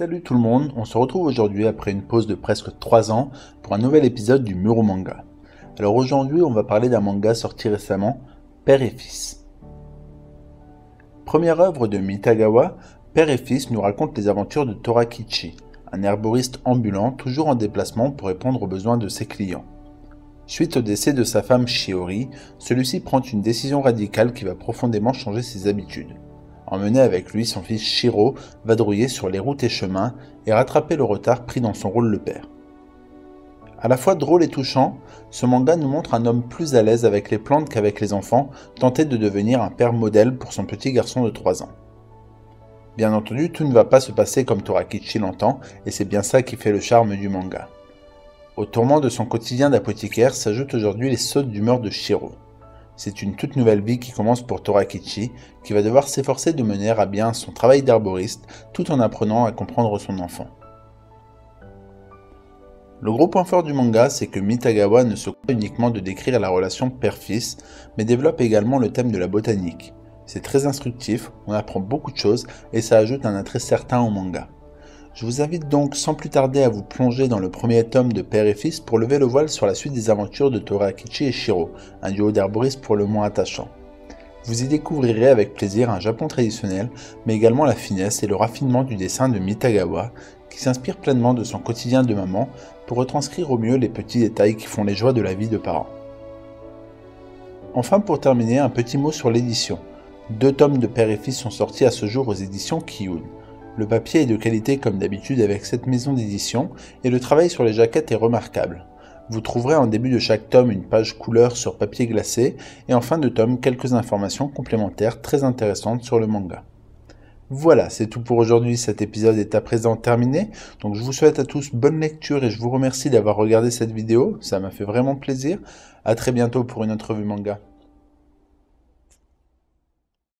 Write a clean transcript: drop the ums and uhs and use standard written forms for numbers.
Salut tout le monde, on se retrouve aujourd'hui après une pause de presque 3 ans pour un nouvel épisode du Muro Manga. Alors aujourd'hui on va parler d'un manga sorti récemment, Père et Fils. Première œuvre de Mitagawa, Père et Fils nous raconte les aventures de Torakichi, un herboriste ambulant toujours en déplacement pour répondre aux besoins de ses clients. Suite au décès de sa femme Shiori, celui-ci prend une décision radicale qui va profondément changer ses habitudes. Emmener avec lui, son fils Shiro vadrouiller sur les routes et chemins et rattraper le retard pris dans son rôle de père. À la fois drôle et touchant, ce manga nous montre un homme plus à l'aise avec les plantes qu'avec les enfants, tenter de devenir un père modèle pour son petit garçon de 3 ans. Bien entendu, tout ne va pas se passer comme Torakichi l'entend, et c'est bien ça qui fait le charme du manga. Au tourment de son quotidien d'apothicaire s'ajoutent aujourd'hui les sautes d'humeur de Shiro. C'est une toute nouvelle vie qui commence pour Torakichi, qui va devoir s'efforcer de mener à bien son travail d'herboriste tout en apprenant à comprendre son enfant. Le gros point fort du manga, c'est que Mitagawa ne s'occupe pas uniquement de décrire la relation père-fils, mais développe également le thème de la botanique. C'est très instructif, on apprend beaucoup de choses et ça ajoute un attrait certain au manga. Je vous invite donc sans plus tarder à vous plonger dans le premier tome de Père et Fils pour lever le voile sur la suite des aventures de Torakichi et Shiro, un duo d'herboristes pour le moins attachant. Vous y découvrirez avec plaisir un Japon traditionnel, mais également la finesse et le raffinement du dessin de Mitagawa, qui s'inspire pleinement de son quotidien de maman pour retranscrire au mieux les petits détails qui font les joies de la vie de parents. Enfin, pour terminer, un petit mot sur l'édition. 2 tomes de Père et Fils sont sortis à ce jour aux éditions Kiyun. Le papier est de qualité comme d'habitude avec cette maison d'édition et le travail sur les jaquettes est remarquable. Vous trouverez en début de chaque tome une page couleur sur papier glacé et en fin de tome quelques informations complémentaires très intéressantes sur le manga. Voilà, c'est tout pour aujourd'hui, cet épisode est à présent terminé, donc je vous souhaite à tous bonne lecture et je vous remercie d'avoir regardé cette vidéo, ça m'a fait vraiment plaisir. À très bientôt pour une autre revue manga.